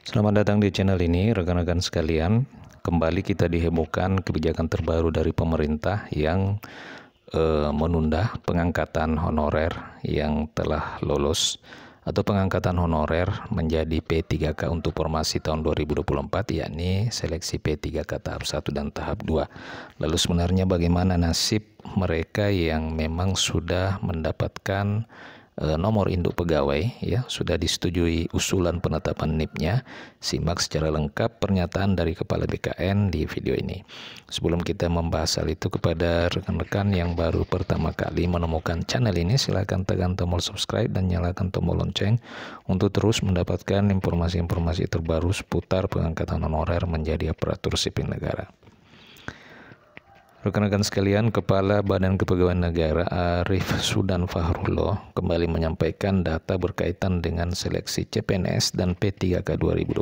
Selamat datang di channel ini, rekan-rekan sekalian. Kembali kita dihebohkan kebijakan terbaru dari pemerintah yang menunda pengangkatan honorer yang telah lolos atau pengangkatan honorer menjadi P3K untuk formasi tahun 2024, yakni seleksi P3K tahap 1 dan tahap 2. Lalu sebenarnya bagaimana nasib mereka yang memang sudah mendapatkan nomor induk pegawai, ya, sudah disetujui usulan penetapan NIP-nya? Simak secara lengkap pernyataan dari Kepala BKN di video ini. Sebelum kita membahas hal itu, kepada rekan-rekan yang baru pertama kali menemukan channel ini, silakan tekan tombol subscribe dan nyalakan tombol lonceng untuk terus mendapatkan informasi-informasi terbaru seputar pengangkatan honorer menjadi aparatur sipil negara. Rekan-rekan sekalian, Kepala Badan Kepegawaian Negara Arief Sudan Fahrullah kembali menyampaikan data berkaitan dengan seleksi CPNS dan P3K 2024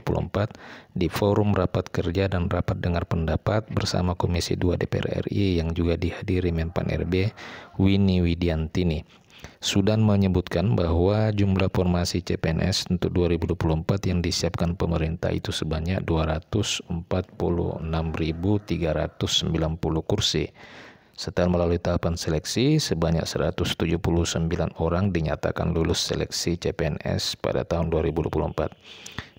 di forum rapat kerja dan rapat dengar pendapat bersama Komisi 2 DPR RI yang juga dihadiri Menpan RB Winnie Widiantini. Sudan menyebutkan bahwa jumlah formasi CPNS untuk 2024 yang disiapkan pemerintah itu sebanyak 246.390 kursi. Setelah melalui tahapan seleksi, sebanyak 179 orang dinyatakan lulus seleksi CPNS pada tahun 2024.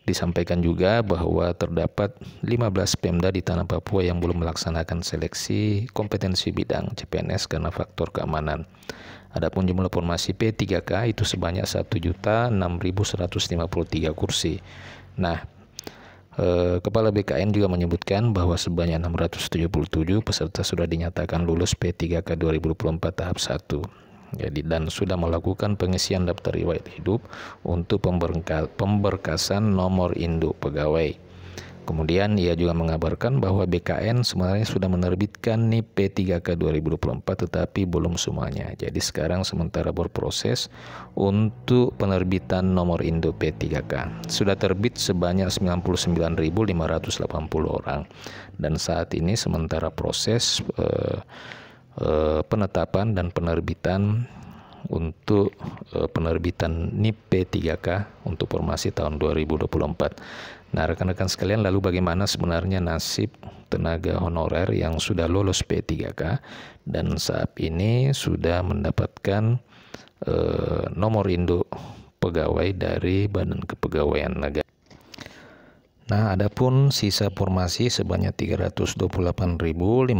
Disampaikan juga bahwa terdapat 15 Pemda di tanah Papua yang belum melaksanakan seleksi kompetensi bidang CPNS karena faktor keamanan. Adapun jumlah formasi P3K itu sebanyak 1.006.153 kursi. Nah, Kepala BKN juga menyebutkan bahwa sebanyak 677 peserta sudah dinyatakan lulus P3K 2024 tahap 1. Jadi, dan sudah melakukan pengisian daftar riwayat hidup untuk pemberkasan nomor induk pegawai. Kemudian ia juga mengabarkan bahwa BKN sebenarnya sudah menerbitkan NIP P3K 2024 tetapi belum semuanya. Jadi sekarang sementara berproses untuk penerbitan nomor induk P3K. Sudah terbit sebanyak 99.580 orang dan saat ini sementara proses penetapan dan penerbitan untuk penerbitan NIP P3K untuk formasi tahun 2024. Nah, rekan-rekan sekalian, lalu bagaimana sebenarnya nasib tenaga honorer yang sudah lolos P3K dan saat ini sudah mendapatkan nomor induk pegawai dari Badan Kepegawaian Negara? Nah, adapun sisa formasi sebanyak 328.515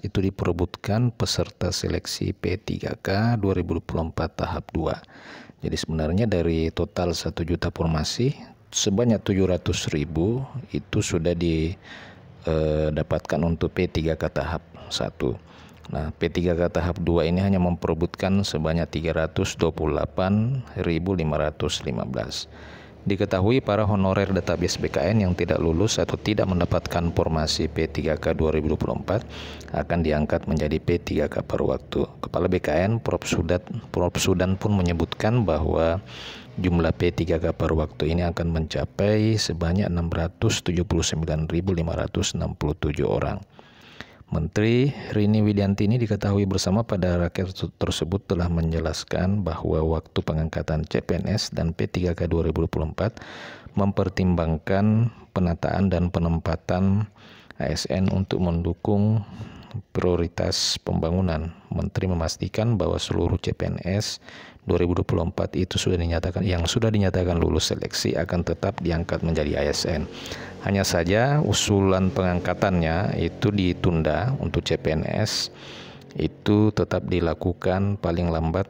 itu diperebutkan peserta seleksi P3K 2024 tahap 2. Jadi sebenarnya dari total 1 juta formasi, sebanyak 700.000 itu sudah didapatkan untuk P3K tahap 1. Nah, P3K tahap 2 ini hanya memperebutkan sebanyak 324.515. Diketahui para honorer database BKN yang tidak lulus atau tidak mendapatkan formasi P3K 2024 akan diangkat menjadi P3K per waktu. Kepala BKN Prof. Sudan pun menyebutkan bahwa jumlah P3K per waktu ini akan mencapai sebanyak 679.567 orang. Menteri Rini Widiantini diketahui bersama pada raker tersebut telah menjelaskan bahwa waktu pengangkatan CPNS dan P3K 2024 mempertimbangkan penataan dan penempatan ASN untuk mendukung prioritas pembangunan. Menteri memastikan bahwa seluruh CPNS 2024 itu sudah dinyatakan lulus seleksi akan tetap diangkat menjadi ASN. Hanya saja usulan pengangkatannya itu ditunda untuk CPNS itu tetap dilakukan paling lambat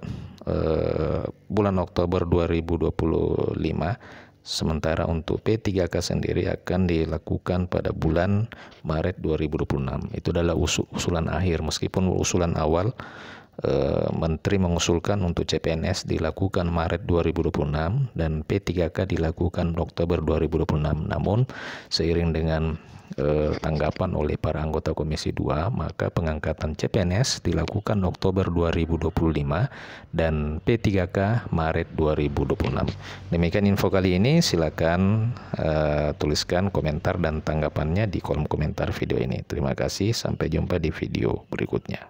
bulan Oktober 2025. Sementara untuk P3K sendiri akan dilakukan pada bulan Maret 2026. Itu adalah usulan akhir, meskipun usulan awal Menteri mengusulkan untuk CPNS dilakukan Maret 2026 dan P3K dilakukan Oktober 2026. Namun seiring dengan tanggapan oleh para anggota Komisi 2, maka pengangkatan CPNS dilakukan Oktober 2025 dan P3K Maret 2026. Demikian info kali ini, silakan tuliskan komentar dan tanggapannya di kolom komentar video ini. Terima kasih, sampai jumpa di video berikutnya.